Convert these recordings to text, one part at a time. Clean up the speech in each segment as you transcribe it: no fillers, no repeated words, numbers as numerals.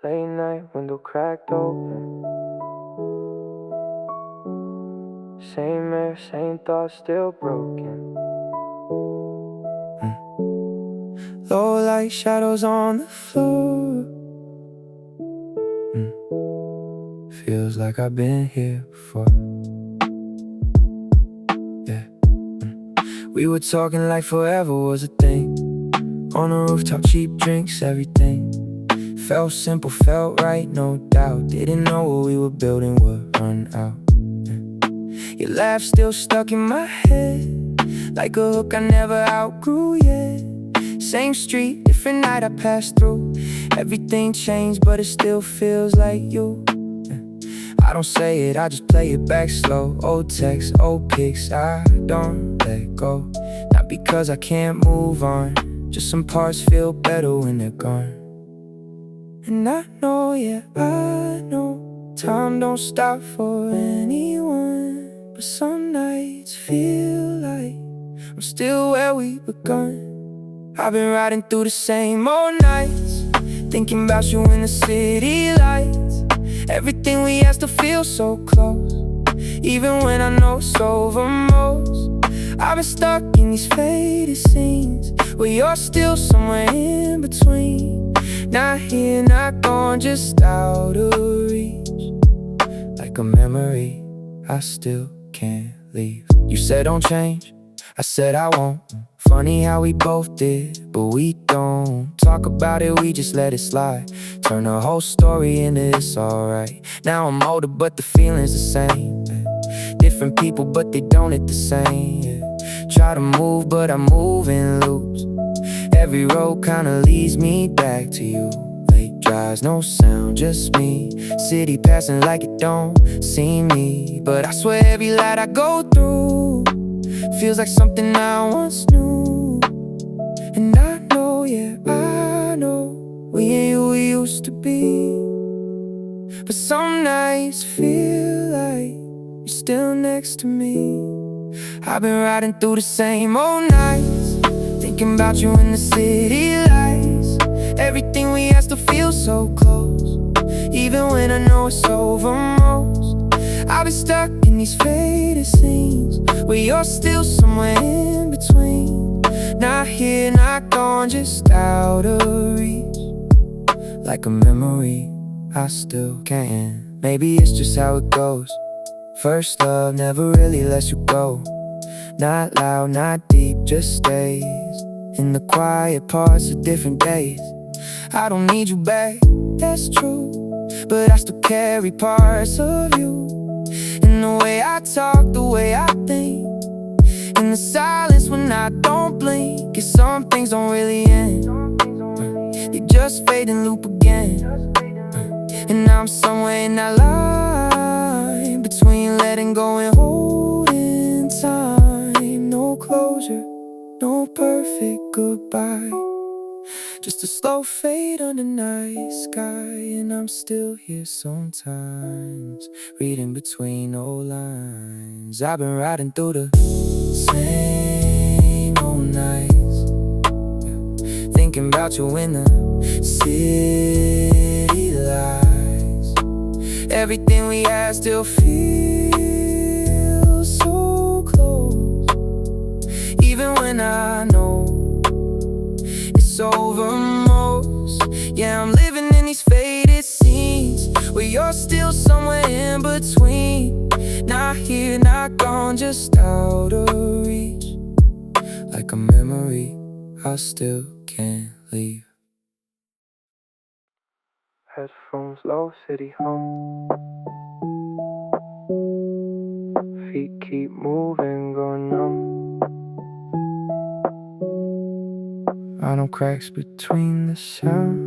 Late night window cracked open. Same air, same thoughts, still broken. Low light shadows on the floor. Feels like I've been here before. Yeah. We were talking like forever was a thing. On the rooftop, cheap drinks, everything. Felt simple, felt right, no doubt. Didn't know what we were building would run out. Your laugh still stuck in my head, like a hook I never outgrew yet. Same street, different night I passed through. Everything changed, but it still feels like you. I don't say it, I just play it back slow. Old texts, old pics, I don't let go. Not because I can't move on, just some parts feel better when they're gone. And I know, yeah, I know, time don't stop for anyone. But some nights feel like I'm still where we begun. I've been riding through the same old nights, thinking about you in the city lights. Everything we had still feels so close, even when I know it's over most. I've been stuck in these faded scenes, where you're still somewhere in between. Not here, not gone, just out of reach. Like a memory, I still can't leave. You said don't change, I said I won't. Funny how we both did, but we don't talk about it, we just let it slide. Turn the whole story into it's alright. Now I'm older, but the feeling's the same. Different people, but they don't hit the same. Try to move, but I move in loops. Every road kinda leads me back to you. Late drives, no sound, just me. City passing like it don't see me. But I swear every light I go through feels like something I once knew. And I know, yeah, I know, we ain't who we used to be. But some nights feel like you're still next to me. I've been riding through the same old nights, thinking about you in the city lights. Everything we had still feels so close, even when I know it's over most. I've been stuck in these faded scenes, where you're still somewhere in between. Not here, not gone, just out of reach. Like a memory, I still can't. Maybe it's just how it goes. First love never really lets you go. Not loud, not deep, just stays in the quiet parts of different days. I don't need you back, that's true, but I still carry parts of you. In the way I talk, the way I think, in the silence when I don't blink. 'Cause some things don't really end, they just fade and loop again. And now I'm somewhere in that line between letting go and holding time. No closure, no perfect goodbye, just a slow fade under night sky. And I'm still here sometimes, reading between old lines. I've been riding through the same old nights, thinking about you in the city lights. Everything we had still feels so close, even when I know it's over most. Yeah, I'm living in these faded scenes, where you're still somewhere in between. Not here, not gone, just out of reach. Like a memory, I still can't leave. Headphones low, city hum. Feet keep moving, going numb. I know cracks between the sound.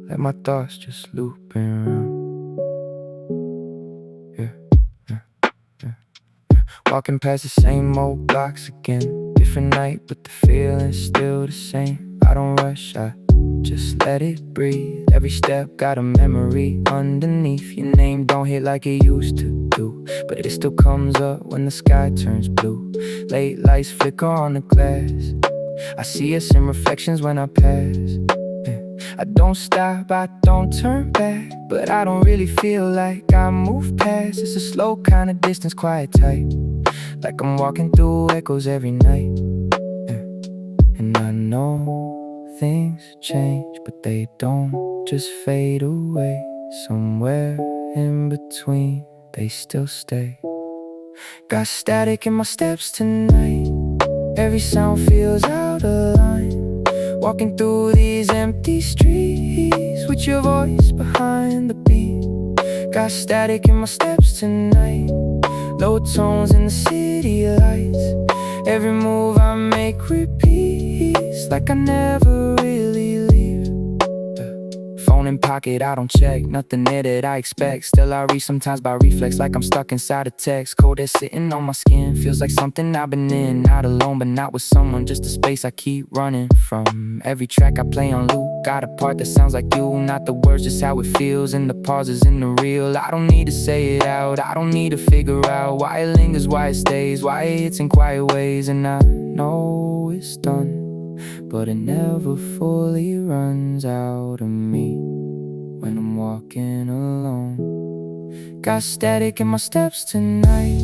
Let my thoughts just looping around. Yeah. Walking past the same old blocks again. Different night, but the feeling's still the same. I don't rush, I just let it breathe. Every step got a memory underneath. Your name don't hit like it used to do, but it still comes up when the sky turns blue. Late lights flicker on the glass, I see us in reflections when I pass. I don't stop, I don't turn back, but I don't really feel like I move past. It's a slow kind of distance, quiet tight, like I'm walking through echoes every night. Yeah. And I know things change, but they don't just fade away. Somewhere in between, they still stay. Got static in my steps tonight. Every sound feels out of line. Walking through these empty streets with your voice behind the beat. Got static in my steps tonight. Low tones in the city lights. Every move I make repeats, like I never really leave. Phone in pocket, I don't check. Nothing there that I expect. Still I read sometimes by reflex, like I'm stuck inside a text. Cold air sitting on my skin. Feels like something I've been in. Not alone, but not with someone. Just a space I keep running from. Every track I play on loop got a part that sounds like you. Not the words, just how it feels. And the pauses in the real. I don't need to say it out. I don't need to figure out why it lingers, why it stays, why it hits in quiet ways. And I know it's done, but it never fully runs out of me when I'm walking alone. Got static in my steps tonight.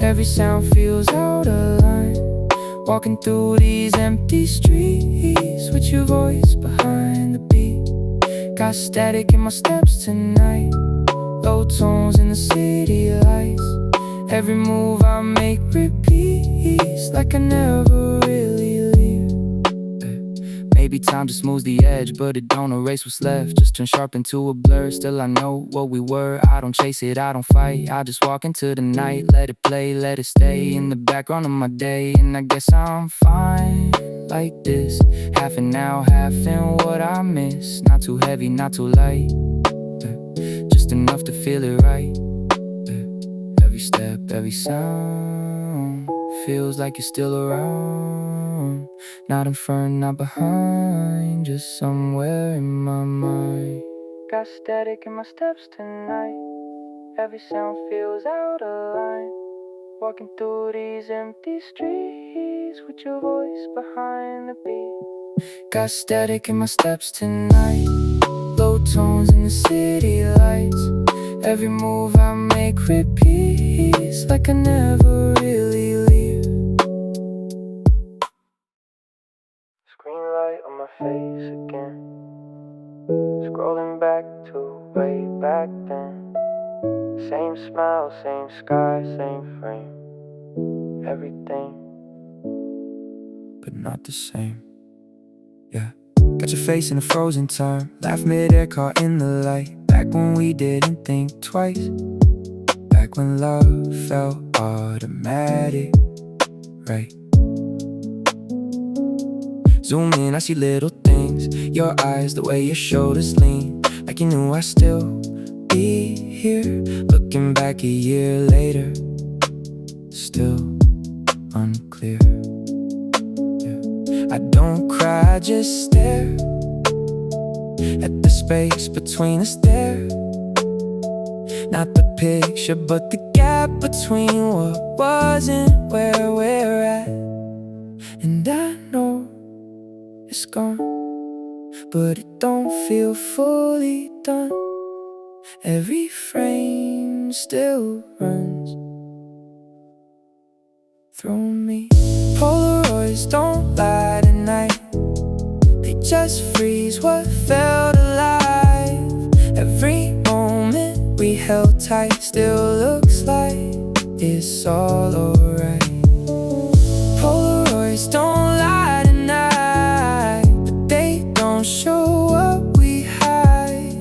Every sound feels out of line. Walking through these empty streets with your voice behind the beat. Got static in my steps tonight. Low tones in the city lights. Every move I make repeats, like I never really leave. Maybe time just smooths the edge, but it don't erase what's left. Just turn sharp into a blur. Still I know what we were. I don't chase it, I don't fight. I just walk into the night. Let it play, let it stay in the background of my day. And I guess I'm fine like this. Half and now, half in what I miss. Not too heavy, not too light, just enough to feel it right. Every step, every sound feels like you're still around. Not in front, not behind, just somewhere in my mind. Got static in my steps tonight. Every sound feels out of line. Walking through these empty streets with your voice behind the beat. Got static in my steps tonight. Low tones in the city lights. Every move I make repeats, like I never really leave. Screen light on my face again. Scrolling back to way back then. Same smile, same sky, same frame. Everything, but not the same. Yeah. Got your face in a frozen time. Laugh mid-air, caught in the light. Back when we didn't think twice. Back when love felt automatic, right? Zoom in, I see little things. Your eyes, the way your shoulders lean, like you knew I'd still be here. Looking back a year later, still unclear. Yeah. I don't cry, I just stare at the space between us there. Not the picture, but the gap between what was and where we're at. And I know it's gone, but it don't feel fully done. Every frame still runs through me. Polaroids don't lie tonight. They just freeze what felt alive. Every moment we held tight still looks like it's all alright. Polaroids don't lie tonight, but they don't show what we hide.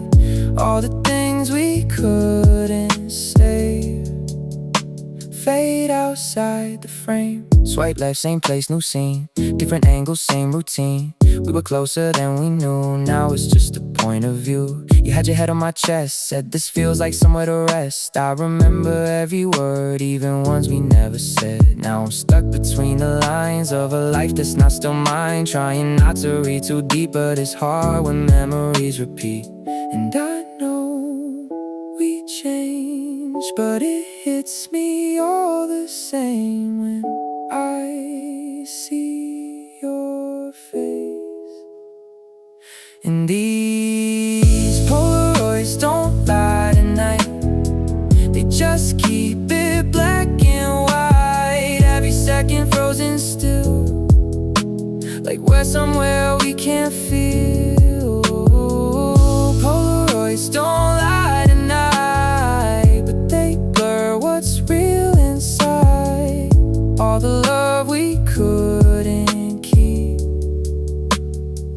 All the things we couldn't save fade outside the frame. Swipe left, same place, new scene. Different angles, same routine. We were closer than we knew. Now it's just a point of view. You had your head on my chest, said this feels like somewhere to rest. I remember every word, even ones we never said. Now I'm stuck between the lines of a life that's not still mine. Trying not to read too deep, but it's hard when memories repeat. And I know we change, but it hits me all the same when I see your face. And these Polaroids don't lie tonight. They just keep it black and white. Every second frozen still, like we're somewhere we can't feel. Polaroids don't lie tonight, but they blur what's real inside. All the love we couldn't keep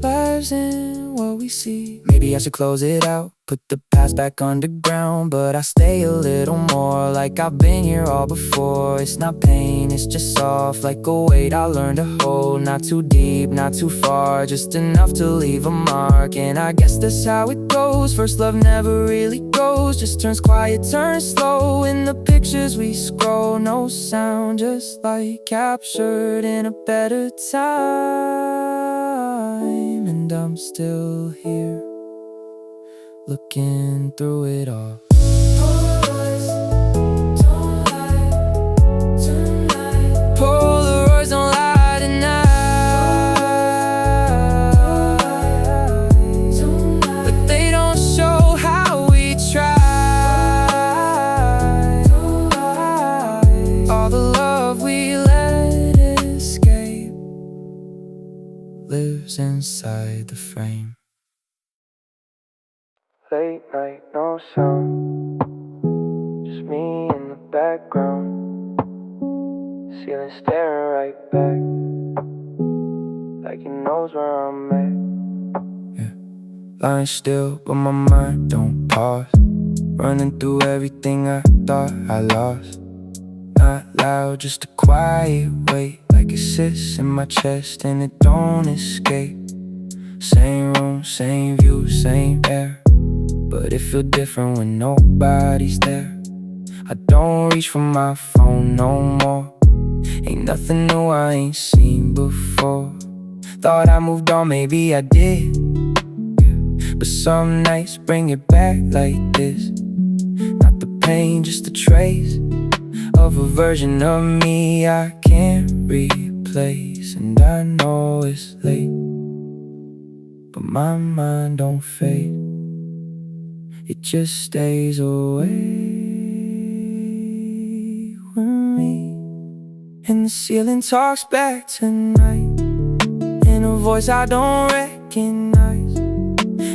lives in what we see. Maybe I should close it out, put the past back underground, but I stay a little more like I've been here all before. It's not pain, it's just soft, like a weight I learned to hold. Not too deep, not too far, just enough to leave a mark. And I guess that's how it goes. First love never really goes, just turns quiet, turns slow. In the pictures we scroll, no sound, just like captured in a better time. And I'm still here, looking through it all. Polaroids don't lie tonight. Polaroids don't lie tonight. But they don't show how we tried. All the love we let escape lives inside the frame. Late night, no sound, just me in the background. Ceiling staring right back, like he knows where I'm at. Yeah, lying still, but my mind don't pause. Running through everything I thought I lost. Not loud, just a quiet weight, like it sits in my chest and it don't escape. Same room, same view, same air, but it feel different when nobody's there. I don't reach for my phone no more. Ain't nothing new I ain't seen before. Thought I moved on, maybe I did, but some nights bring it back like this. Not the pain, just a trace of a version of me I can't replace. And I know it's late, but my mind don't fade. It just stays away from me. And the ceiling talks back tonight in a voice I don't recognize.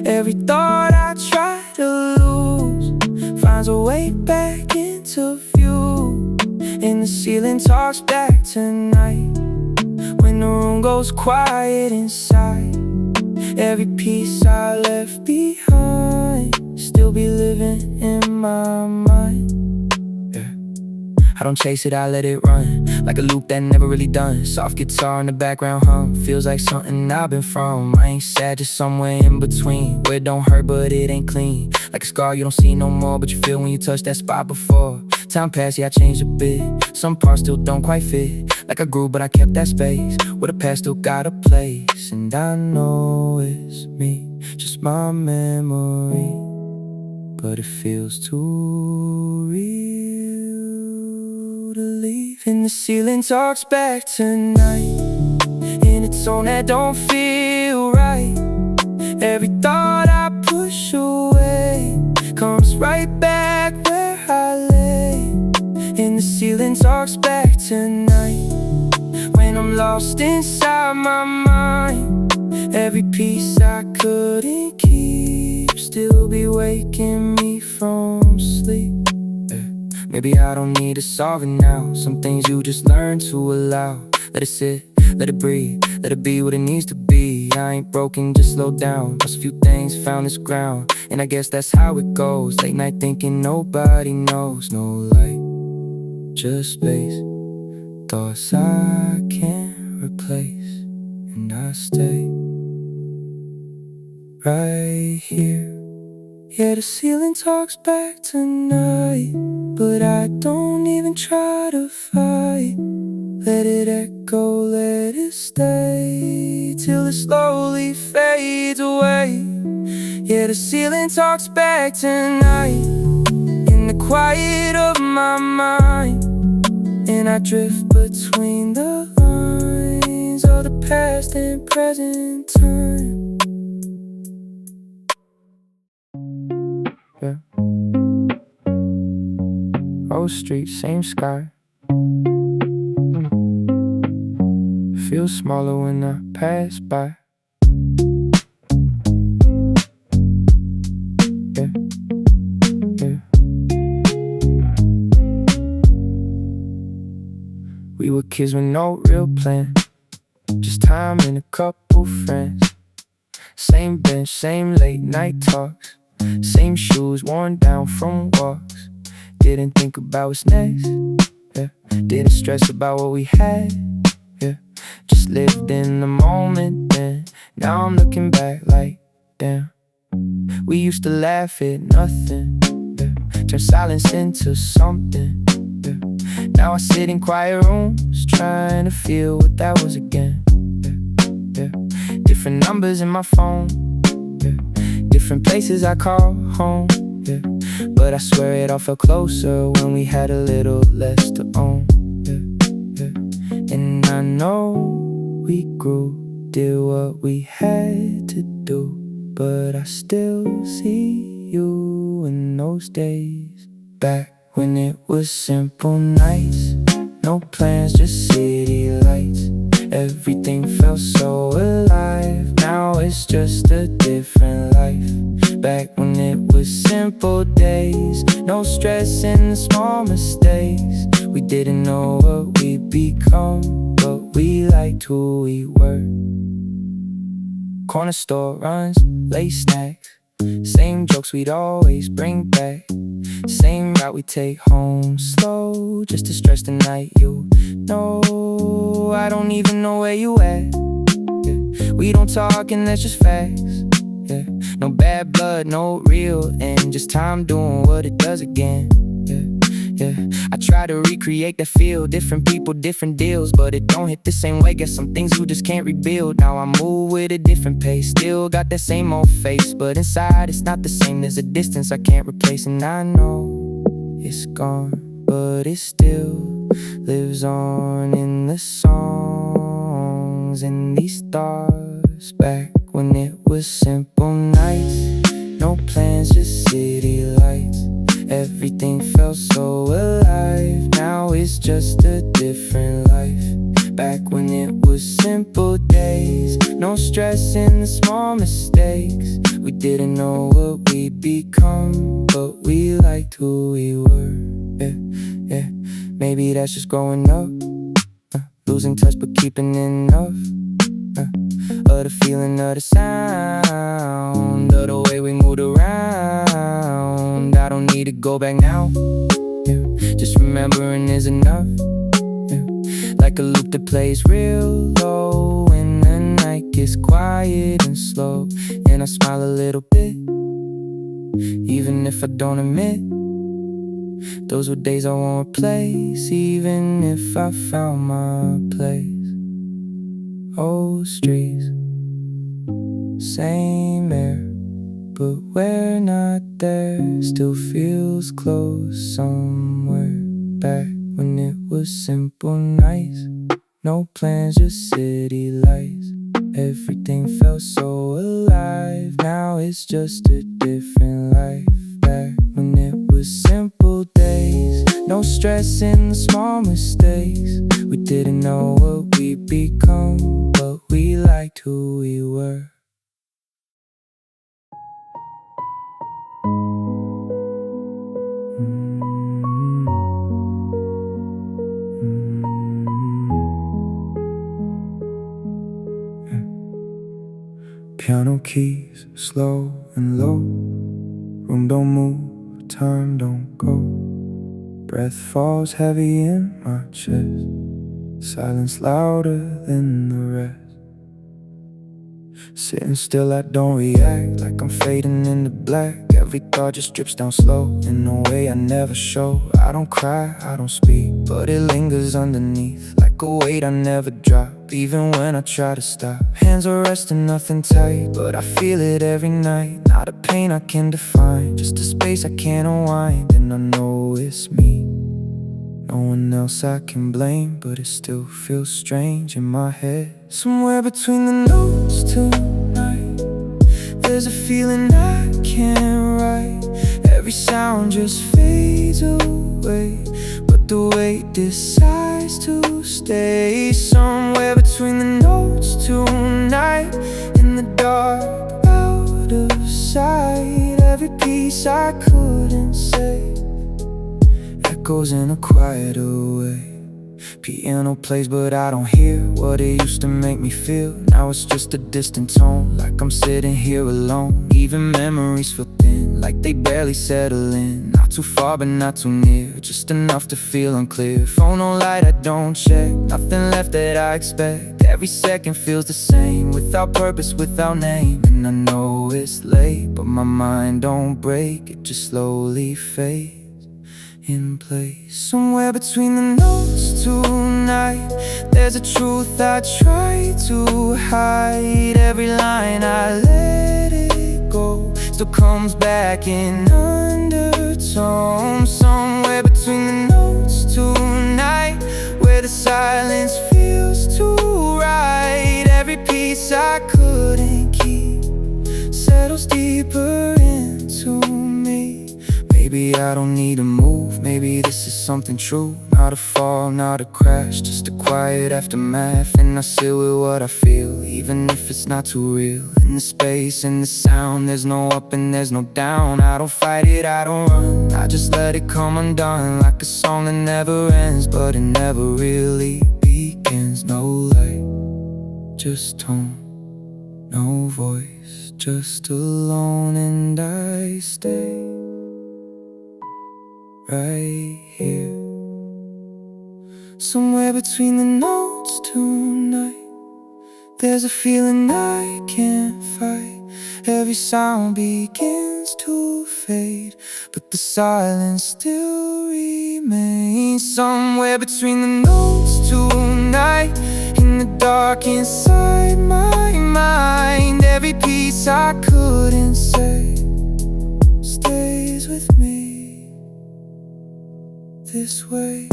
Every thought I try to lose finds a way back into view. And the ceiling talks back tonight when the room goes quiet inside. Every piece I left behind still be living in my mind. Yeah. I don't chase it, I let it run, like a loop that never really done. Soft guitar in the background hum, feels like something I've been from. I ain't sad, just somewhere in between, where it don't hurt but it ain't clean. Like a scar you don't see no more, but you feel when you touch that spot before. Time passed, yeah, I changed a bit. Some parts still don't quite fit. Like I grew, but I kept that space where the past still got a place. And I know it's me, just my memory, but it feels too real to leave. And the ceiling talks back tonight in a tone that don't feel right. Every thought I push away comes right back where I lay. And the ceiling talks back tonight when I'm lost inside my mind. Every piece I couldn't keep still be waking me from sleep. Maybe I don't need to solve it now. Some things you just learn to allow. Let it sit, let it breathe, let it be what it needs to be. I ain't broken, just slow down. Lost a few things, found this ground, and I guess that's how it goes. Late night thinking nobody knows. No light, just space, thoughts I can't replace. And I stay right here. Yeah, the ceiling talks back tonight, but I don't even try to fight. Let it echo, let it stay, till it slowly fades away. Yeah, the ceiling talks back tonight in the quiet of my mind. And I drift between the lines of the past and present time. street, same sky. Feel smaller when I pass by. Yeah, yeah. We were kids with no real plan, just time and a couple friends. Same bench, same late night talks, same shoes worn down from walks. Didn't think about what's next, yeah. Didn't stress about what we had, yeah. Just lived in the moment then. Now I'm looking back like, damn. We used to laugh at nothing, yeah. Turn silence into something, yeah. Now I sit in quiet rooms trying to feel what that was again, yeah, yeah. Different numbers in my phone, yeah. Different places I call home, yeah. But I swear it all felt closer when we had a little less to own, yeah, yeah. And I know we grew, did what we had to do, but I still see you in those days. Back when it was simple nights, no plans, just city lights. Everything felt so alive, now it's just a different life. Back when it was simple days, no stress and the small mistakes. We didn't know what we'd become, but we liked who we were. Corner store runs, late snacks, same jokes we'd always bring back. Same route we take home slow, just to stretch the night. You know, I don't even know where you at, yeah. We don't talk and that's just facts, yeah. No bad blood, no real end, just time doing what it does again, yeah, yeah. I try to recreate that feel, different people, different deals, but it don't hit the same way. Guess some things you just can't rebuild. Now I move with a different pace, still got that same old face, but inside it's not the same. There's a distance I can't replace, and I know it's gone, but it still lives on in the songs and these stars. Back when it was simple nights, no plans, just city lights. Everything felt so alive, now it's just a different life. Back when it was simple days, no stress in the small mistakes. We didn't know what we'd become, but we liked who we were, yeah, yeah. Maybe that's just growing up, losing touch but keeping enough, of the feeling of the sound, of the way we moved around. I don't need to go back now, yeah. Just remembering is enough, yeah. Like a loop that plays real low when the night gets quiet and slow, and I smile a little bit, even if I don't admit. Those were days I won't replace, even if I found my place. Old streets, same air, but we're not there. Still feels close somewhere. Back when it was simple nights, no plans, just city lights. Everything felt so alive, now it's just a different life. Back when it was simple days, no stress in the small mistakes. We didn't know what we'd become, but we liked who we were. Piano keys slow and low, room don't move, time don't go. Breath falls heavy in my chest, silence louder than the rest. Sitting still, I don't react, like I'm fading into black. Every thought just drips down slow, in a way I never show. I don't cry, I don't speak, but it lingers underneath, like a weight I never drop, even when I try to stop. Hands are resting, nothing tight, but I feel it every night. Not a pain I can define, just a space I can't unwind. And I know it's me, no one else I can blame, but it still feels strange in my head. Somewhere between the notes tonight, there's a feeling I can't write. every sound just fades away. But the weight decides to stay somewhere between the notes tonight. In the dark, out of sight. Every piece I couldn't say echoes in a quieter way. Piano plays but I don't hear what it used to make me feel. Now it's just a distant tone, like I'm sitting here alone. Even memories feel thin, like they barely settle in. Not too far but not too near, just enough to feel unclear. Phone on light, I don't check, nothing left that I expect. Every second feels the same, without purpose, without name. And I know it's late, but my mind don't break, it just slowly fades in place. Somewhere between the notes tonight, there's a truth I try to hide. Every line I let it go still comes back in undertone. Somewhere between the notes tonight, where the silence feels too right. Every piece I couldn't keep settles deeper into me. Maybe I don't need to move, maybe this is something true. Not a fall, not a crash, just a quiet aftermath. And I sit with what I feel, even if it's not too real. In the space, in the sound, there's no up and there's no down. I don't fight it, I don't run, I just let it come undone. Like a song that never ends, but it never really begins. No light, just tone, no voice, just alone. And I stay right here, somewhere between the notes tonight. There's a feeling I can't fight. Every sound begins to fade, but the silence still remains. Somewhere between the notes tonight, in the dark inside my mind. Every piece I couldn't say stays with me this way.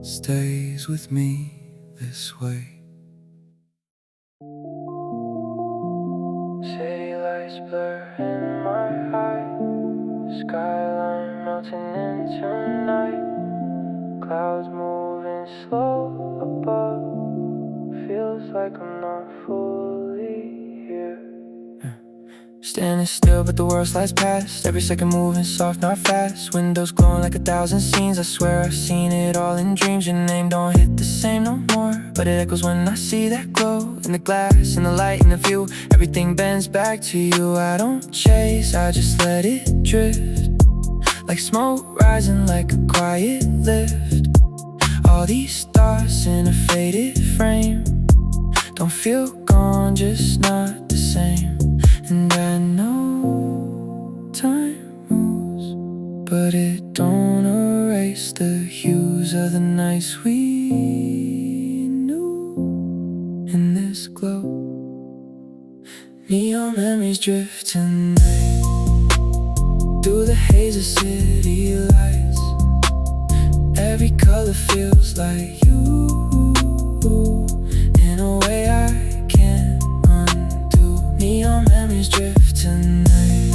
Stays with me this way. City lights blur in my eye, skyline melting into night, clouds moving slow above. Feels like I'm not fully here. Standing still but the world slides past. Every second moving soft, not fast. Windows glowing like 1,000 scenes. I swear I've seen it all in dreams. Your name don't hit the same no more, but it echoes when I see that glow. In the glass, in the light, in the view, everything bends back to you. I don't chase, I just let it drift, like smoke rising like a quiet lift. All these stars in a faded frame don't feel gone, just not the same. And I know time moves, but it don't erase the hues of the nights we knew. In this glow, neon memories drift tonight through the haze of city lights. Every color feels like you, in a way I can't undo. Neon memories drift tonight,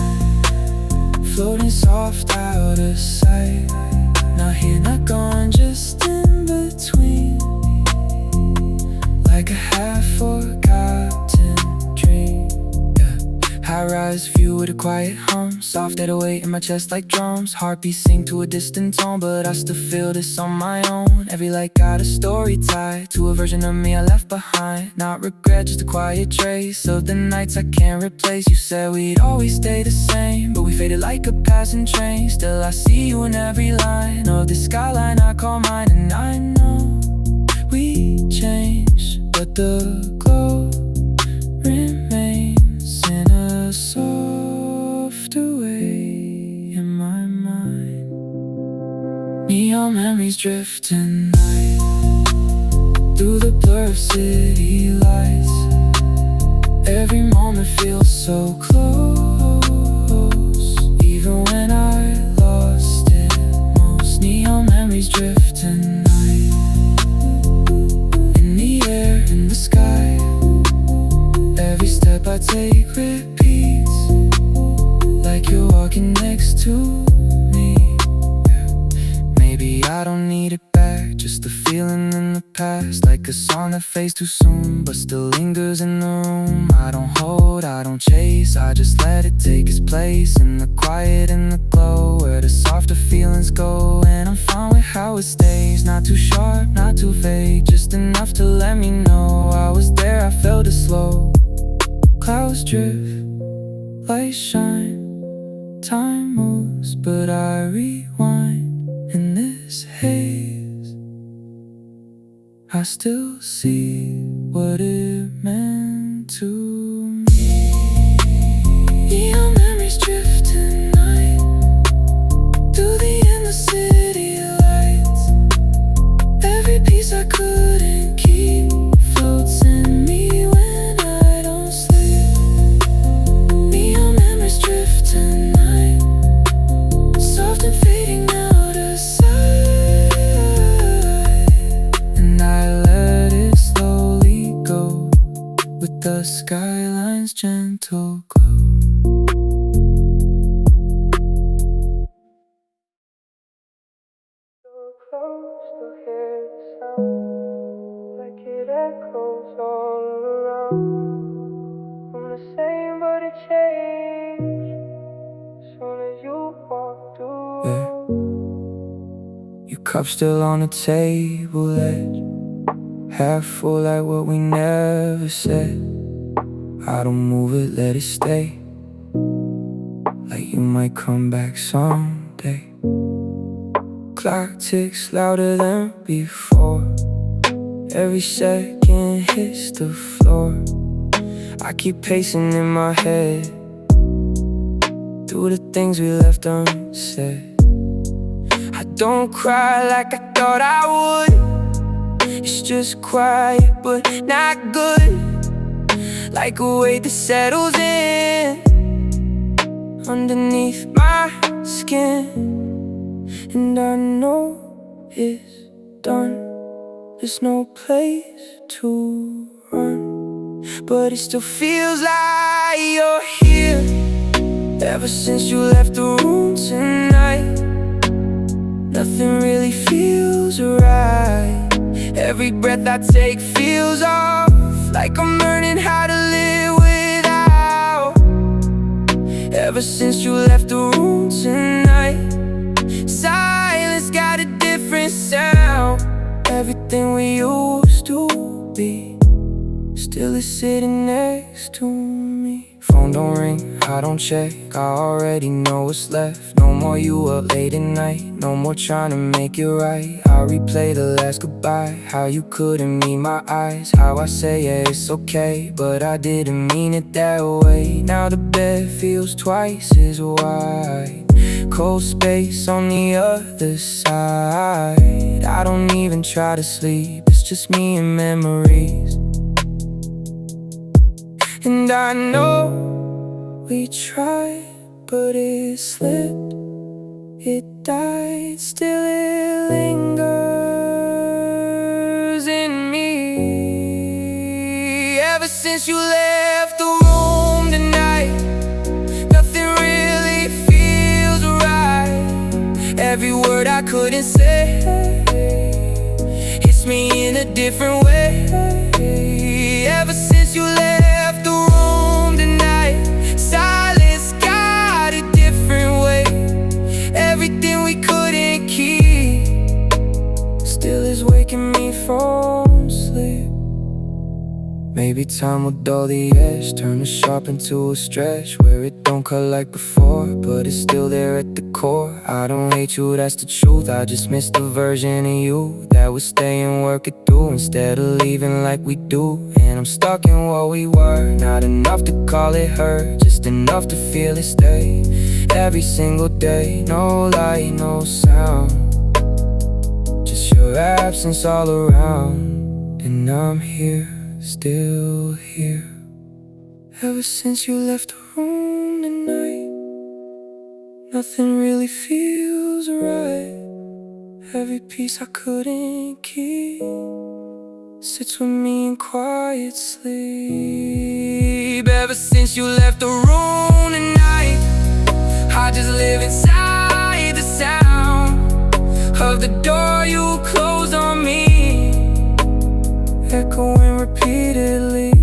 floating soft out of sight. Not here, not gone, just in between, like a half-forgotten dream. High-rise view with a quiet hum, soft 808 in my chest like drums. Heartbeat sing to a distant tone, but I still feel this on my own. Every light got a story tied to a version of me I left behind. Not regret, just a quiet trace of the nights I can't replace. You said we'd always stay the same, but we faded like a passing train. Still I see you in every line of the skyline I call mine. And I know we changed, but the glow remains in a softer way in my mind. Neon memories drift tonight through the blur of city lights. Every moment feels so close, even when I lost it most. Neon memories drift tonight I don't need it back, just a feeling in the past, like a song that fades too soon but still lingers in the room. I don't hold, I don't chase, I just let it take its place in the quiet and the glow, where the softer feelings go. And I'm fine with how it stays, not too sharp, not too vague, just enough to let me know I was there. I felt it slow. Clouds drift, lights shine, time moves, but I rewind. In this haze, I still see what it meant to me. Neon memories drift tonight through the endless city lights. Every piece I couldn't keep floats in me when I don't sleep. Neon memories drift tonight, soft and fading out of sight, and I let it slowly go with the skyline's gentle glow. So close to hear the sound, like it echoes all around. I'm the same but it changed as soon as you walked through. Your cup still on the table edge, half full like what we never said. I don't move it, let it stay, like you might come back someday. Clock ticks louder than before, every second hits the floor. I keep pacing in my head through the things we left unsaid. I don't cry like I thought I would, it's just quiet but not good, like a weight that settles in underneath my skin. And I know it's done, there's no place to run, but it still feels like you're here. Ever since you left the room tonight, nothing really feels right. Every breath I take feels off, like I'm learning how to live without. Ever since you left the room tonight, silence got a different sound. Everything we used to be still is sitting next to me. Phone don't ring, I don't check, I already know what's left. No more you up late at night, no more trying to make it right. I replay the last goodbye, how you couldn't meet my eyes, how I say yeah it's okay, but I didn't mean it that way. Now the bed feels twice as wide, cold space on the other side. I don't even try to sleep, it's just me and memories. And I know we tried, but it slipped, it died, still it lingers in me. Ever since you left the room tonight, nothing really feels right. Every word I couldn't say hits me in a different way. Ever since you left the room tonight, silence got a different way. Everything we couldn't keep still is waking me from sleep. Maybe time will dull the edge, turn the sharp into a stretch, where it don't cut like before, but it's still there at the core. I don't hate you, that's the truth, I just miss the version of you that would stay and work it through, instead of leaving like we do. And I'm stuck in what we were, not enough to call it hurt, just enough to feel it stay. Every single day, no light, no sound, just your absence all around. And I'm here, still here. Ever since you left the room tonight, nothing really feels right. Every piece I couldn't keep sits with me in quiet sleep. Ever since you left the room tonight, I just live inside the sound of the door you closed on me, echoing repeatedly.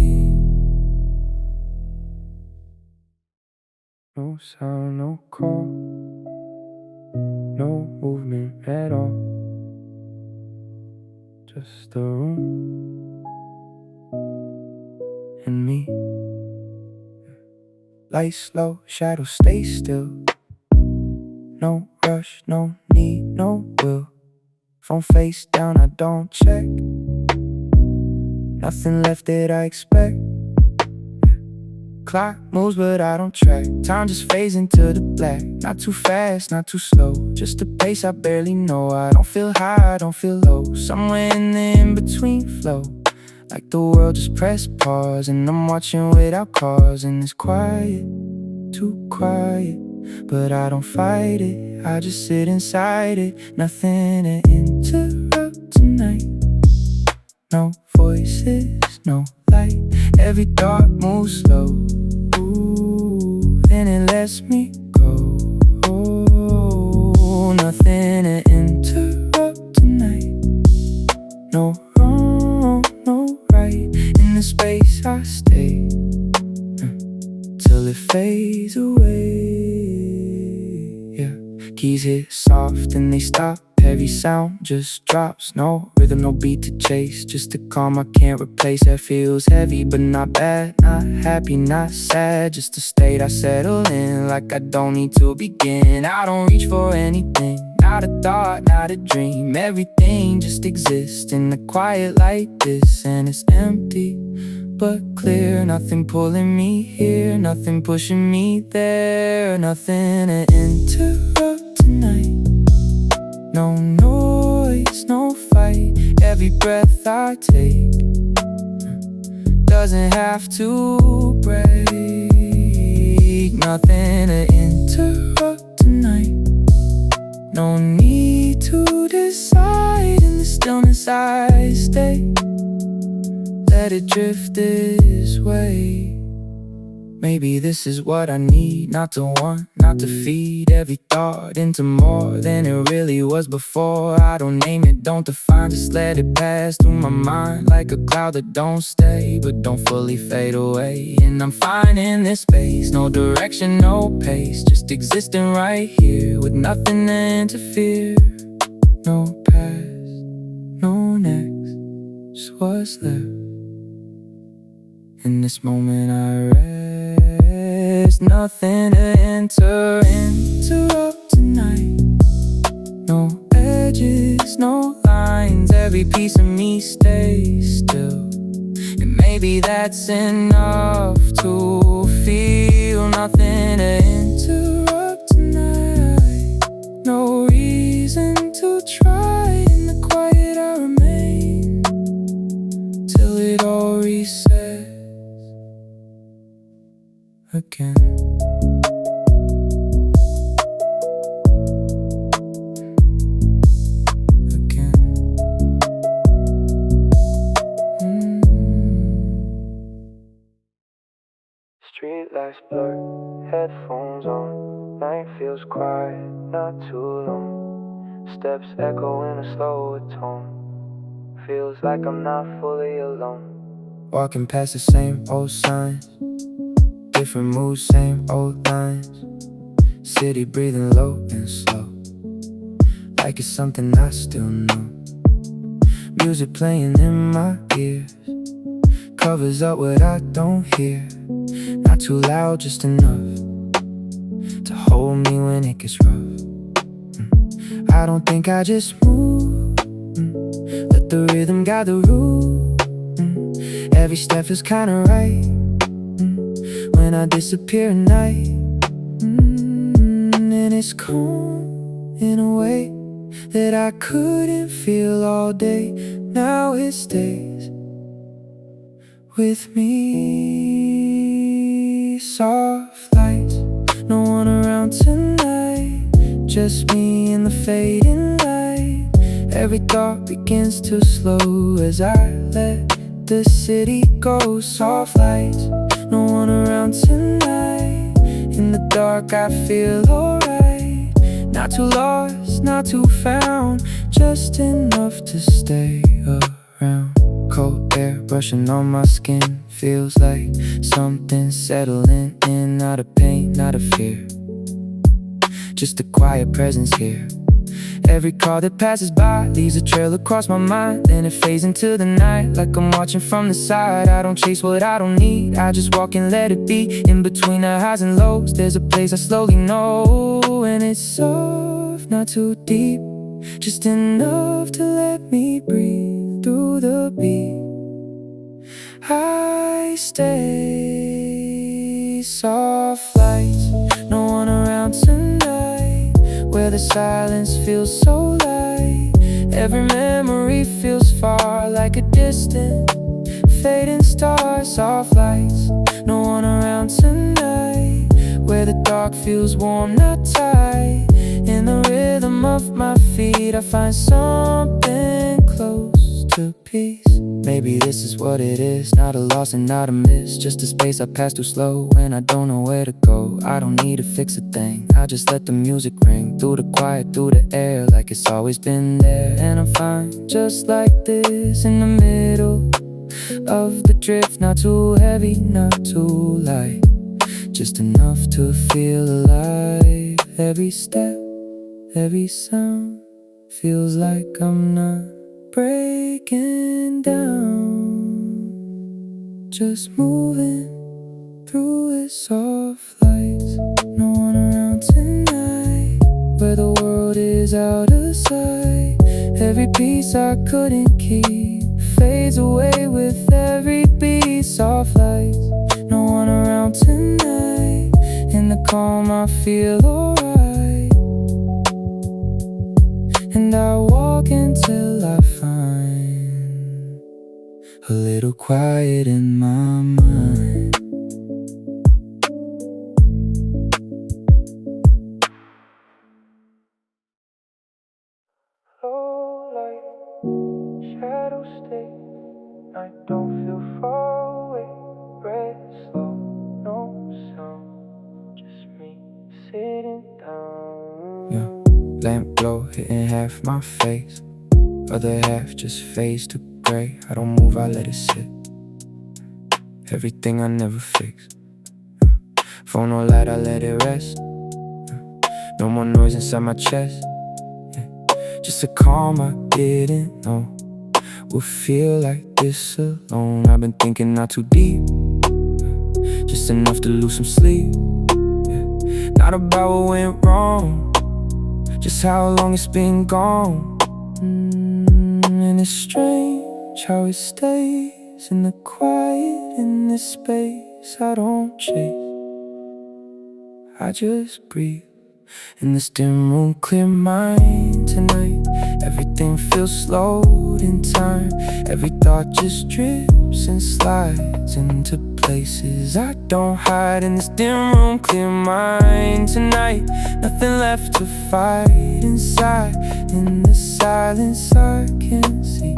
No sound, no call, no movement at all. Just the room and me. Lights low, shadows stay still. No rush, no need, no will. Phone face down, I don't check. Nothing left that I expect. Clock moves but I don't track. Time just fades into the black. Not too fast, not too slow. Just a pace I barely know. I don't feel high, I don't feel low. Somewhere in the in-between flow. Like the world just pressed pause, and I'm watching without cause. And it's quiet, too quiet, but I don't fight it. I just sit inside it. Nothing to interrupt tonight. No voices, no light. Every thought moves slow. Ooh, then it lets me go. Oh, nothing to interrupt tonight. No wrong, no right. In the space I stay till it fades away. Yeah, keys hit soft and they stop. Heavy sound just drops. No rhythm, no beat to chase. Just a calm I can't replace. That feels heavy but not bad. Not happy, not sad. Just a state I settle in. Like I don't need to begin. I don't reach for anything. Not a thought, not a dream. Everything just exists in the quiet like this. And it's empty but clear. Nothing pulling me here, nothing pushing me there. Nothing to interrupt tonight. No noise, no fight. Every breath I take doesn't have to break. Nothing to interrupt tonight. No need to decide. In the stillness I stay. Let it drift this way. Maybe this is what I need. Not to want, not to feed every thought into more than it really was before. I don't name it, don't define, just let it pass through my mind like a cloud that don't stay but don't fully fade away. And I'm fine in this space. No direction, no pace, just existing right here with nothing to interfere. No past, no next, just what's left. In this moment I rest. Nothing to interrupt tonight. No edges, no lines. Every piece of me stays still. And maybe that's enough to feel. Nothing to interrupt tonight. No reason to try. In the quiet I remain till it all resets again. Street lights blur, headphones on. Night feels quiet, not too long. Steps echo in a slower tone. Feels like I'm not fully alone. Walking past the same old signs. Different moods, same old lines. City breathing low and slow, like it's something I still know. Music playing in my ears, covers up what I don't hear. Not too loud, just enough to hold me when it gets rough. I don't think I just move. Let the rhythm guide the route. Every step is kinda right. When I disappear at night, and it's calm in a way that I couldn't feel all day. Now it stays with me. Soft lights, no one around tonight. Just me and the fading light. Every thought begins to slow as I let the city go. Soft lights, no one around tonight. In the dark I feel alright. Not too lost, not too found, just enough to stay around. Cold air brushing on my skin, feels like something settling in. Not a pain, not a fear, just a quiet presence here. Every car that passes by leaves a trail across my mind. Then it fades into the night like I'm watching from the side. I don't chase what I don't need, I just walk and let it be. In between the highs and lows, there's a place I slowly know. And it's soft, not too deep, just enough to let me breathe through the beat. I stay, soft lights, no one around tonight, where the silence feels so light. Every memory feels far, like a distant fading star. Soft lights, no one around tonight, where the dark feels warm, not tight. In the rhythm of my feet, I find something close to peace. Maybe this is what it is, not a loss and not a miss, just a space I pass through slow when I don't know where to go. I don't need to fix a thing, I just let the music ring through the quiet, through the air, like it's always been there. And I'm fine, just like this, in the middle of the drift. Not too heavy, not too light, just enough to feel alive. Every step, every sound feels like I'm not breaking down, just moving through it. Soft lights, no one around tonight, where the world is out of sight. Every piece I couldn't keep fades away with every beat. Soft lights, no one around tonight, in the calm I feel alright. And I walk until I find a little quiet in my mind. Low light, shadow stay, I don't feel far away. Breath slow, no sound, just me sitting down. Yeah. Lamp glow hitting half my face, other half just fades to gray. I don't move, I let it sit, everything I never fix. Phone no light, I let it rest. No more noise inside my chest, just a calm I didn't know would feel like this alone. I've been thinking not too deep, just enough to lose some sleep. Not about what went wrong, just how long it's been gone. And it's strange how it stays in the quiet, in this space I don't chase, I just breathe. In this dim room, clear mind tonight. Everything feels slowed in time. Every thought just drips and slides into places I don't hide. In this dim room, clear mind tonight. Nothing left to fight inside. In the silence I can see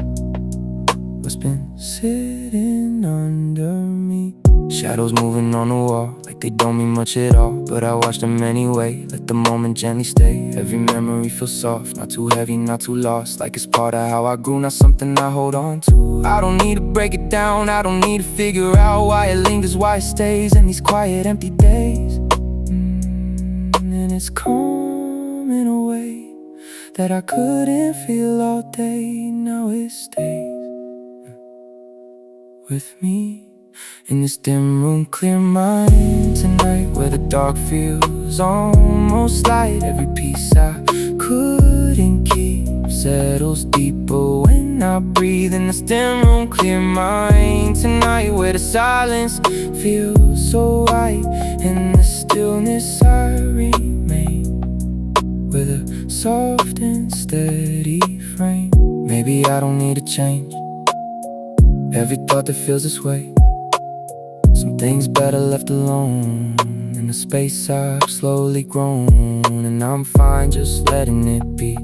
what's been sitting under me. Shadows moving on the wall, like they don't mean much at all, but I watch them anyway, let the moment gently stay. Every memory feels soft, not too heavy, not too lost, like it's part of how I grew, not something I hold on to. I don't need to break it down, I don't need to figure out why it lingers, why it stays in these quiet, empty days. And it's calm in a way that I couldn't feel all day. Now it stays with me. In this dim room, clear mind tonight, where the dark feels almost light. Every piece I couldn't keep settles deeper when I breathe. In this dim room, clear mind tonight, where the silence feels so white. In the stillness I remain, with a soft and steady frame. Maybe I don't need to change every thought that feels this way. Some things better left alone, in the space I've slowly grown. And I'm fine just letting it be.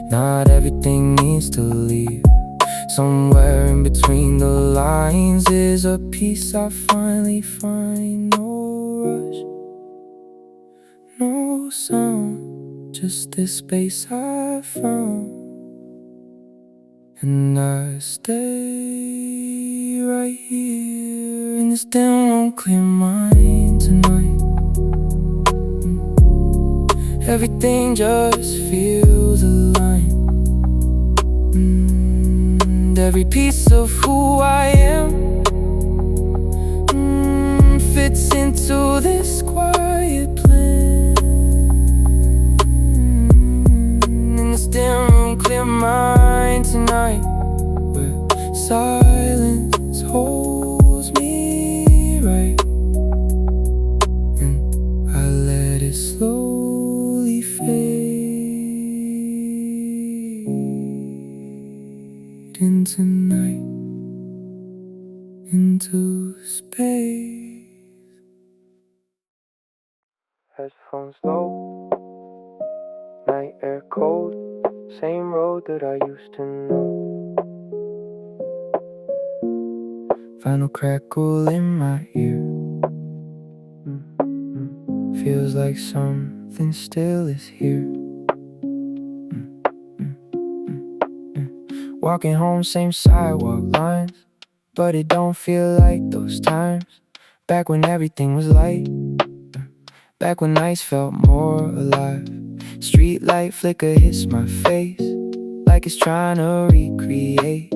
Not everything needs to leave. Somewhere in between the lines is a peace I finally find. No rush, no sound, just this space I found, and I stay right here in this damn unclear mind tonight. Everything just feels aligned. Every piece of who I am fits into this quiet plan. In this damn room, clear mind tonight, where silence holds me right, and I let it slowly fade into night, into space. Headphones low, night air cold, same road that I used to know. Final crackle in my ear. Feels like something still is here. Walking home, same sidewalk lines, but it don't feel like those times back when everything was light, back when nights felt more alive. Street light flicker hits my face like it's trying to recreate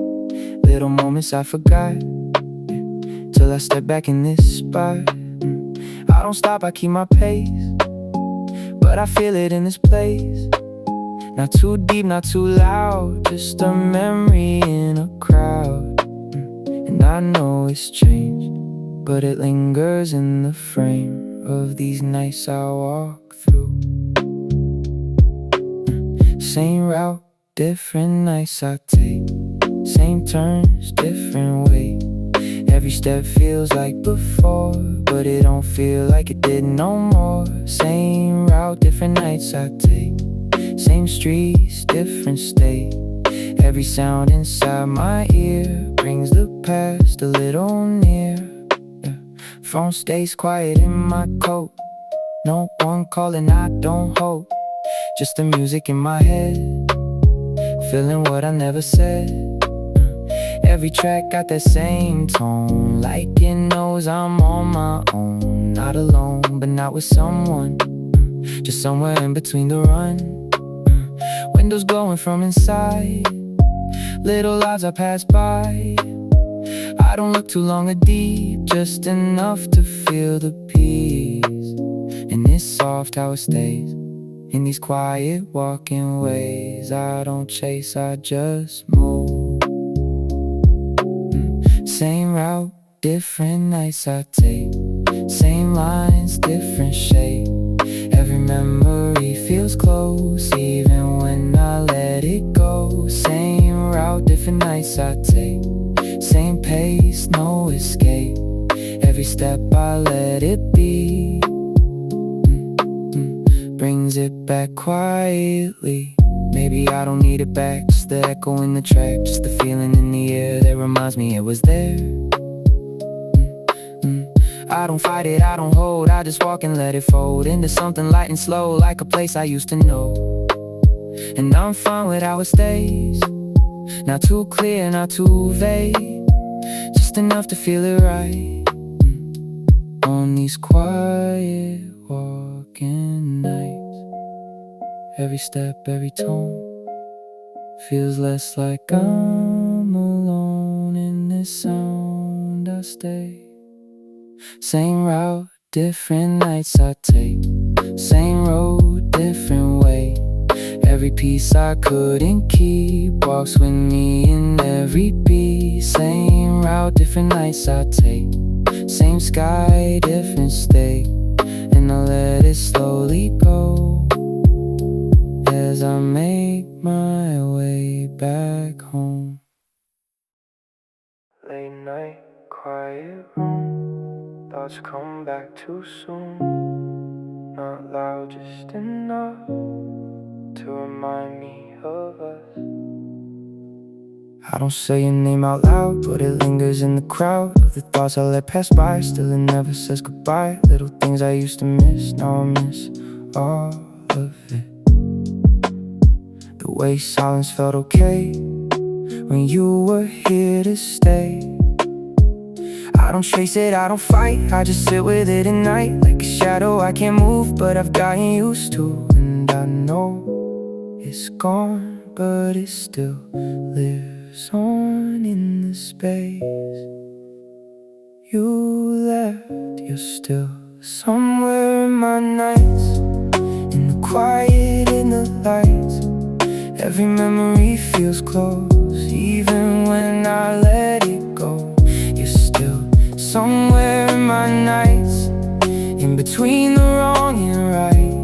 little moments I forgot, till I step back in this spot. I don't stop, I keep my pace, but I feel it in this place. Not too deep, not too loud, just a memory in a crowd. And I know it's changed, but it lingers in the frame of these nights I walk through. Same route, different nights I take, same turns, different way. Every step feels like before, but it don't feel like it did no more. Same route, different nights I take, same streets, different state. Every sound inside my ear brings the past a little near. Phone stays quiet in my coat, no one calling, I don't hope. Just the music in my head, feeling what I never said. Every track got that same tone, like it knows I'm on my own. Not alone, but not with someone, just somewhere in between the run. Windows glowing from inside, little lives I pass by. I don't look too long or deep, just enough to feel the peace. And it's soft how it stays in these quiet walking ways. I don't chase, I just move. Same route, different nights I take, same lines, different shape. Every memory feels close, even when I let it go. Same route, different nights I take, same pace, no escape. Every step I let it be, brings it back quietly. Maybe I don't need it back, just the echo in the track, just the feeling in the air that reminds me it was there. I don't fight it, I don't hold, I just walk and let it fold into something light and slow, like a place I used to know. And I'm fine with how it stays, not too clear, not too vague, just enough to feel it right. On these quiet walking nights, every step, every tone feels less like I'm alone. In this sound I stay. Same route, different nights I take, same road, different way. Every piece I couldn't keep walks with me in every beat. Same route, different nights I take, same sky, different state. And I let it slowly go as I make my way back home. Late night, quiet room, thoughts come back too soon. Not loud, just enough to remind me of us. I don't say your name out loud, but it lingers in the crowd of the thoughts I let pass by. Still it never says goodbye. Little things I used to miss, now I miss all of it. way silence felt okay when you were here to stay. I don't chase it, I don't fight, I just sit with it at night. Like a shadow I can't move, but I've gotten used to. And I know it's gone, but it still lives on in the space you left. You're still somewhere in my nights, in the quiet, in the lights. Every memory feels close, even when I let it go. You're still somewhere in my nights, in between the wrong and right.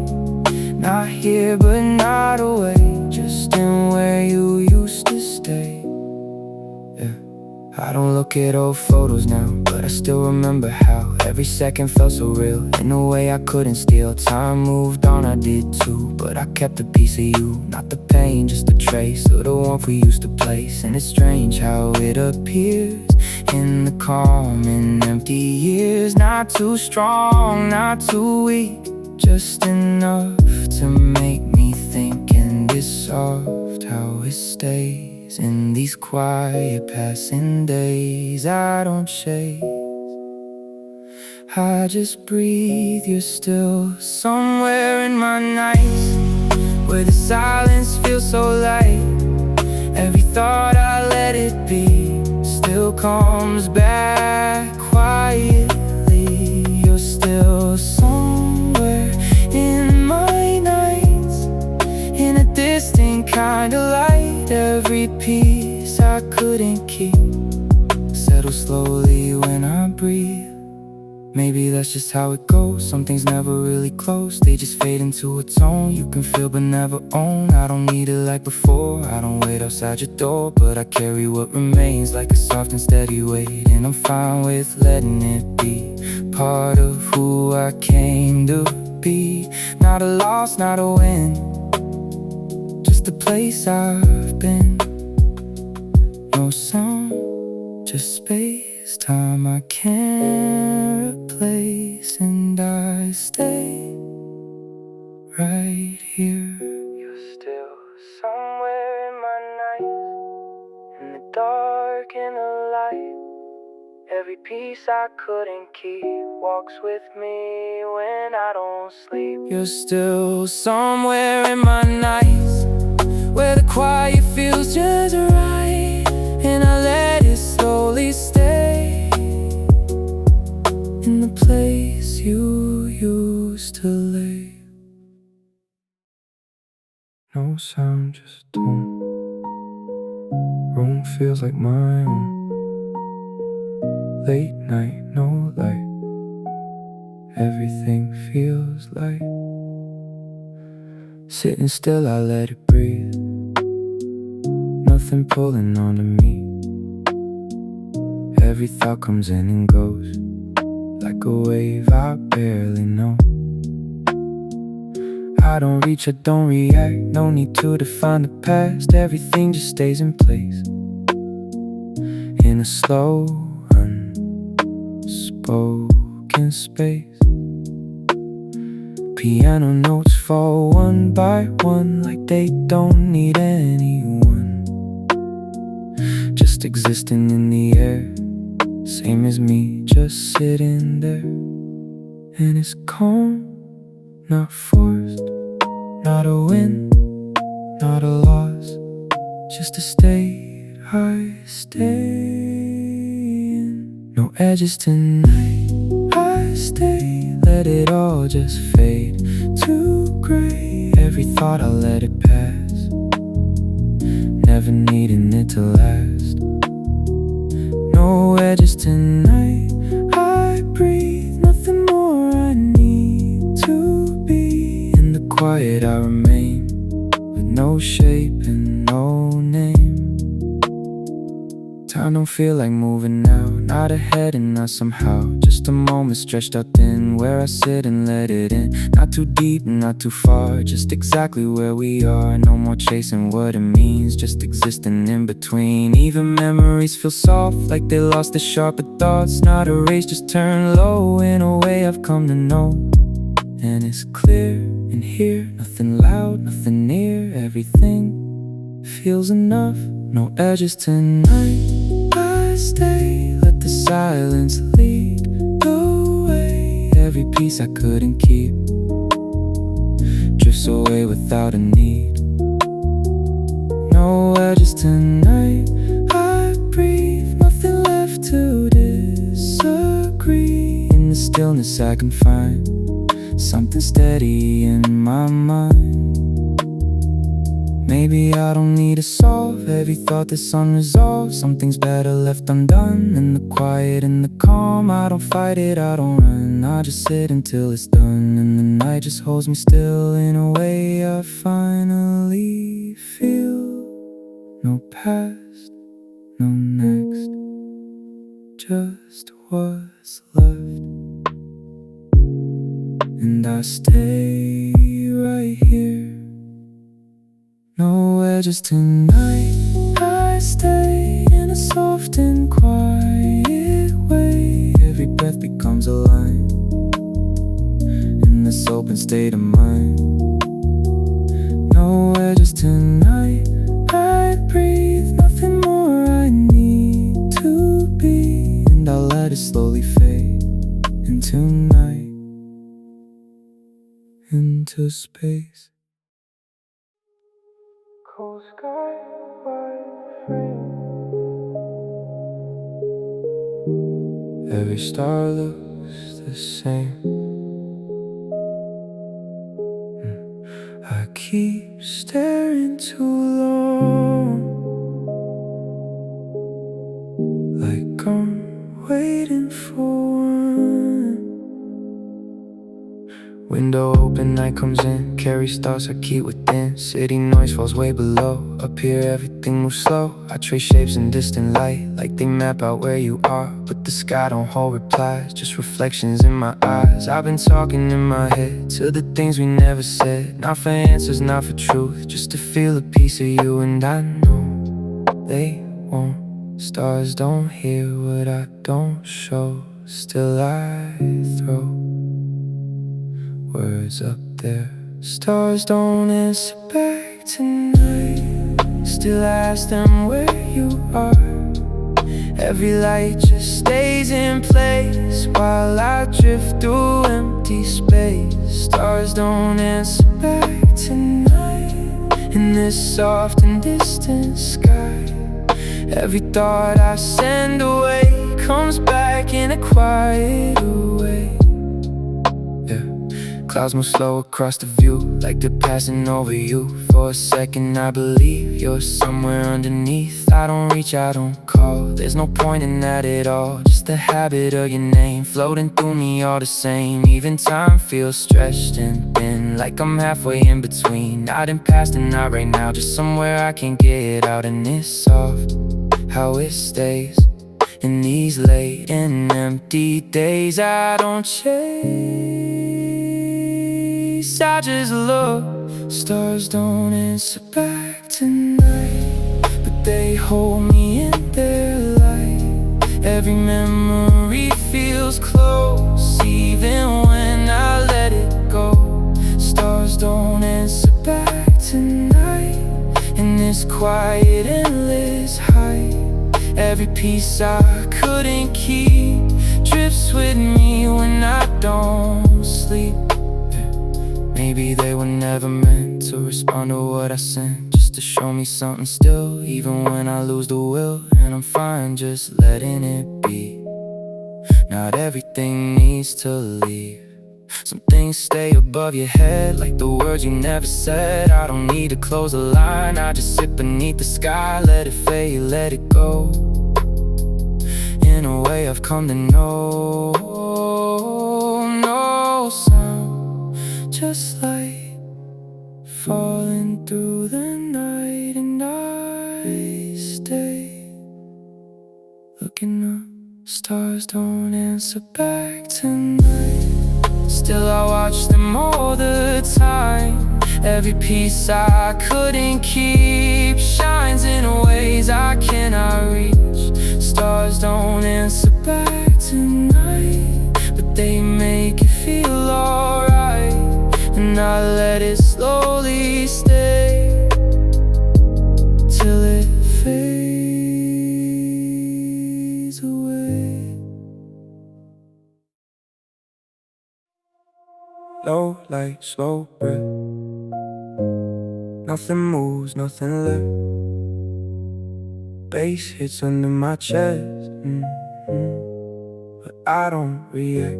Not here but not away, just in where you used to stay. Yeah. I don't look at old photos now, but I still remember how every second felt so real, in a way I couldn't steal. Time moved on, I did too, but I kept a piece of you. Not the pain, just a trace of the warmth we used to place. And it's strange how it appears in the calm and empty years. Not too strong, not too weak, just enough to make me think. And it's soft how it stays in these quiet passing days. I don't chase, I just breathe. You're still somewhere in my nights, where the silence feels so light. Every thought I let it be still comes back quietly. You're still somewhere in my nights, in a distant kind of light. Every piece I couldn't keep settles slowly when I breathe. Maybe that's just how it goes. Some things never really close, they just fade into a tone you can feel but never own. I don't need it like before, I don't wait outside your door, but I carry what remains like a soft and steady weight. And I'm fine with letting it be part of who I came to be. Not a loss, not a win, just a place I've been. No sound, just space, time I can't replace. And I stay right here. You're still somewhere in my night, in the dark, in the light. Every piece I couldn't keep walks with me when I don't sleep. You're still somewhere in my nights, where the quiet feels just right, and I let it slowly stay in the place you used to lay. No sound, just tone. Room feels like my own. Late night, no light. Everything feels light. Sitting still, I let it breathe. Nothing pulling onto me. Every thought comes in and goes, like a wave I barely know. I don't reach, I don't react. No need to define the past. Everything just stays in place, in a slow, unspoken space. Piano notes fall one by one, like they don't need anyone, just existing in the air. Same as me, just sitting there. And it's calm, not forced, not a win, not a loss, just a state I stay in. No edges tonight, I stay. Let it all just fade to gray. Every thought I let it pass, never needing it to last. No edges tonight, I breathe. Nothing more I need to be. In the quiet I remain, with no shape and no name. Time don't feel like moving now, not ahead and not somehow. Just a moment stretched out thin, where I sit and let it in. Not too deep, not too far, just exactly where we are. No more chasing what it means, just existing in between. Even memories feel soft, like they lost their sharper thoughts. Not erased, just turned low, in a way I've come to know. And it's clear in here, nothing loud, nothing near. Everything feels enough. No edges tonight. I stay, let the silence lead the way. Every piece I couldn't keep drifts away without a need. No edges tonight. I breathe, nothing left to disagree. In the stillness I can find something steady in my mind. Maybe I don't need to solve every thought that's unresolved. Something's better left undone. In the quiet, in the calm, I don't fight it, I don't run. I just sit until it's done, and the night just holds me still. In a way I finally feel no past, no next, just what's left. And I stay right here. No edges tonight. I stay in a soft and quiet way. Every breath becomes a line in this open state of mind. No edges tonight. I breathe, nothing more I need to be. And I'll let it slowly fade into night, into space. Cold sky, white frame. Every star looks the same. I keep staring too long, like I'm waiting for one. Window open, night comes in, carries thoughts I keep within. City noise falls way below, up here everything moves slow. I trace shapes in distant light, like they map out where you are. But the sky don't hold replies, just reflections in my eyes. I've been talking in my head to the things we never said. Not for answers, not for truth, just to feel a piece of you. And I know they won't. Stars don't hear what I don't show. Still I throw words up there. Stars don't answer back tonight. Still ask them where you are. Every light just stays in place while I drift through empty space. Stars don't answer back tonight. In this soft and distant sky, every thought I send away comes back in a quiet way. Clouds move slow across the view, like they're passing over you. For a second I believe you're somewhere underneath. I don't reach, I don't call, there's no point in that at all. Just the habit of your name floating through me all the same. Even time feels stretched and thin, like I'm halfway in between. Not in past and not right now, just somewhere I can get out. And it's soft how it stays in these late and empty days. I don't chase, I just look. Stars don't answer back tonight, but they hold me in their light. Every memory feels close, even when I let it go. Stars don't answer back tonight. In this quiet, endless height, every piece I couldn't keep drifts with me when I don't sleep. Maybe they were never meant to respond to what I sent, just to show me something still, even when I lose the will. And I'm fine just letting it be. Not everything needs to leave. Some things stay above your head, like the words you never said. I don't need to close the line, I just sit beneath the sky. Let it fade, let it go. In a way I've come to know. No sound, just light falling through the night. And I stay looking up. Stars don't answer back tonight. Still I watch them all the time. Every piece I couldn't keep shines in ways I cannot reach. Stars don't answer back tonight, but they make it feel alright. And I let it slowly stay slow like slow breath. Nothing moves, nothing left. Bass hits under my chest, but I don't react.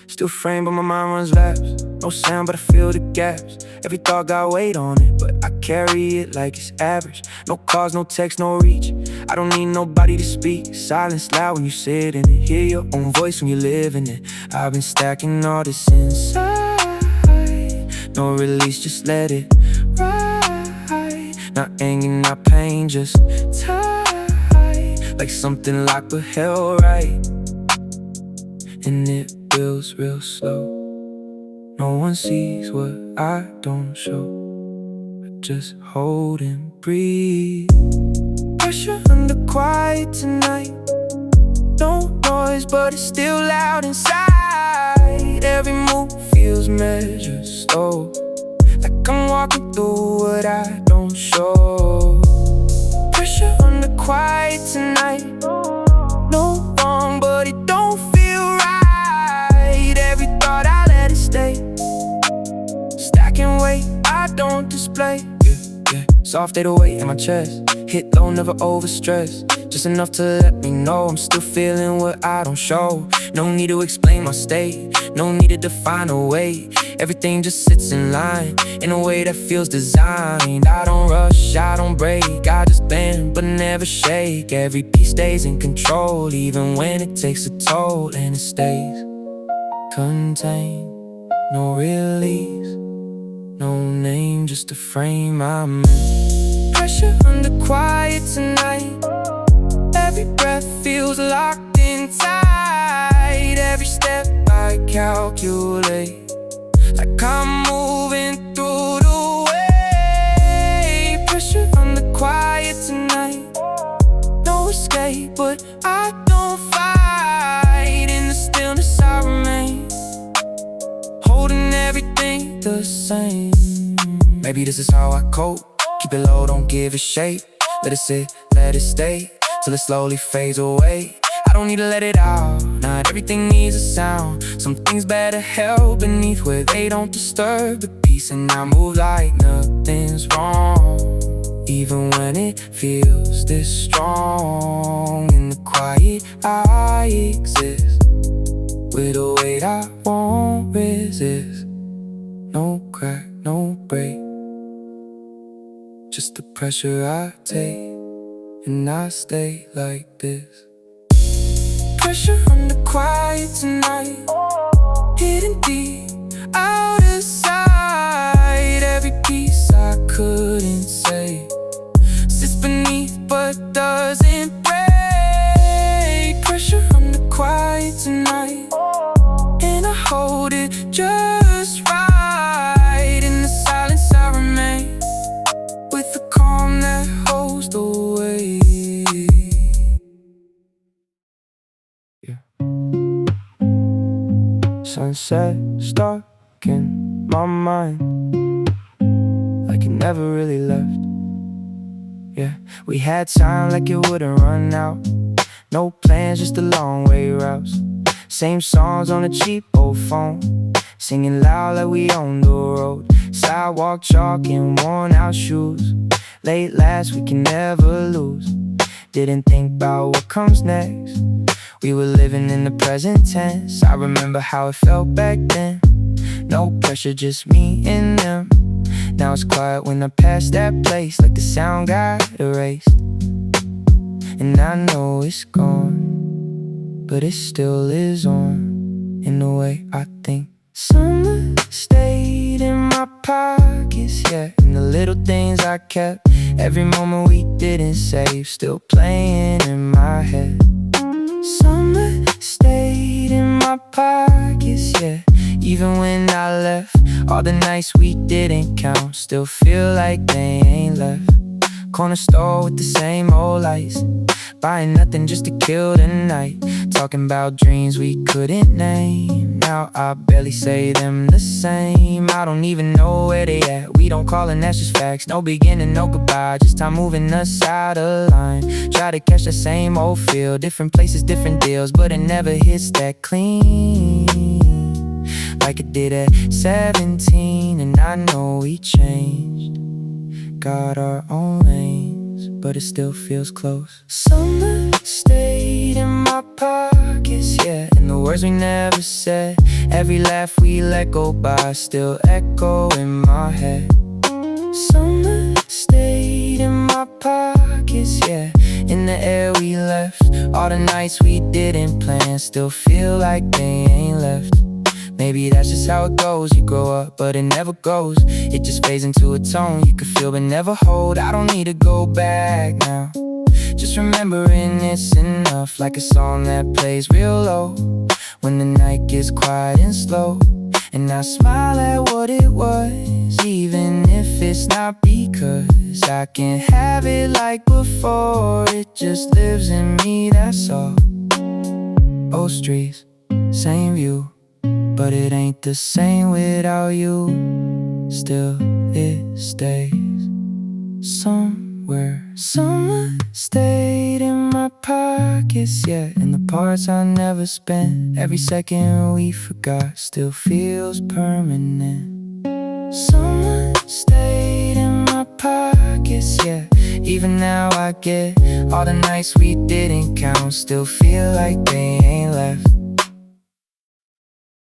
Still framed, but my mind runs laps. No sound, but I feel the gaps. Every thought got weight on it, but I carry it like it's average. No calls, no text, no reach. I don't need nobody to speak. Silence loud when you sit in it. Hear your own voice when you live in it. I've been stacking all this inside. No release, just let it ride. Not anger, not pain, just tight. Like something locked but held right. And it feels real slow. No one sees what I don't show. I just hold and breathe. Pressure under quiet tonight. No noise, but it's still loud inside. Every move feels measured slow. Like I'm walking through what I don't show. Pressure under quiet tonight. No wrong, but it don't feel right. Every thought I let it stay. Stacking weight, I don't display. Soft 808 in my chest. Hit low, never overstressed. Just enough to let me know I'm still feeling what I don't show. No need to explain my state. No need to define a way. Everything just sits in line in a way that feels designed. I don't rush, I don't break. I just bend but never shake. Every piece stays in control, even when it takes a toll. And it stays contained. No release, no name, just a frame I'm in. Pressure under quiet tonight. Every breath feels locked in tight. Every step I calculate. Like I'm moving through the way. Pressure under quiet tonight. No escape, but I don't fight. In the stillness I remain, holding everything the same. Maybe this is how I cope. Keep it low, don't give it shape. Let it sit, let it stay, till it slowly fades away. I don't need to let it out. Not everything needs a sound. Some things better held beneath where they don't disturb the peace. And I move like nothing's wrong, even when it feels this strong. In the quiet I exist, with a weight I won't resist. No crack, no break, just the pressure I take. And I stay like this. Pressure under quiet tonight. Hidden deep, out of sight. Every piece I couldn't say sits beneath but doesn't break. Pressure under quiet tonight. And I hold it just right. In the silence I remain, with the calm that holds the weight. Sunset stuck in my mind, like it never really left. Yeah, we had time like it wouldn't run out. No plans, just a long way routes. Same songs on a cheap old phone, singing loud like we on the road. Sidewalk chalk and worn out shoes. Late last, we can never lose. Didn't think about what comes next. We were living in the present tense. I remember how it felt back then. No pressure, just me and them. Now it's quiet when I pass that place, like the sound got erased. And I know it's gone, but it still is on, in the way I think. Summer stayed in my pockets, yeah. And the little things I kept, every moment we didn't save, still playing in my head. Summer stayed in my pockets, yeah. Even when I left, all the nights we didn't count still feel like they ain't left. Corner store with the same old lights, buying nothing just to kill the night. Talking about dreams we couldn't name. Now I barely say them the same. I don't even know where they at. We don't call and that's just facts. No beginning, no goodbye, just time moving us out of line. Try to catch the same old feel, different places, different deals, but it never hits that clean. like it did at 17. And I know we changed, got our own lanes, but it still feels close. Summer stayed in my pockets, yeah, and the words we never said, every laugh we let go by still echo in my head. Summer stayed in my pockets, yeah, in the air we left, all the nights we didn't plan still feel like they ain't left. Maybe that's just how it goes, you grow up but it never goes, it just fades into a tone you could feel but never hold. I don't need to go back now, just remembering it's enough, like a song that plays real low when the night gets quiet and slow. And I smile at what it was, even if it's not, because I can't have it like before. It just lives in me, that's all. Old streets, same view, but it ain't the same without you. Still it stays somewhere. Summer stayed in my pockets, yeah, and the parts I never spent, every second we forgot still feels permanent. Summer stayed in my pockets, yeah, even now I get all the nights we didn't count still feel like they ain't left.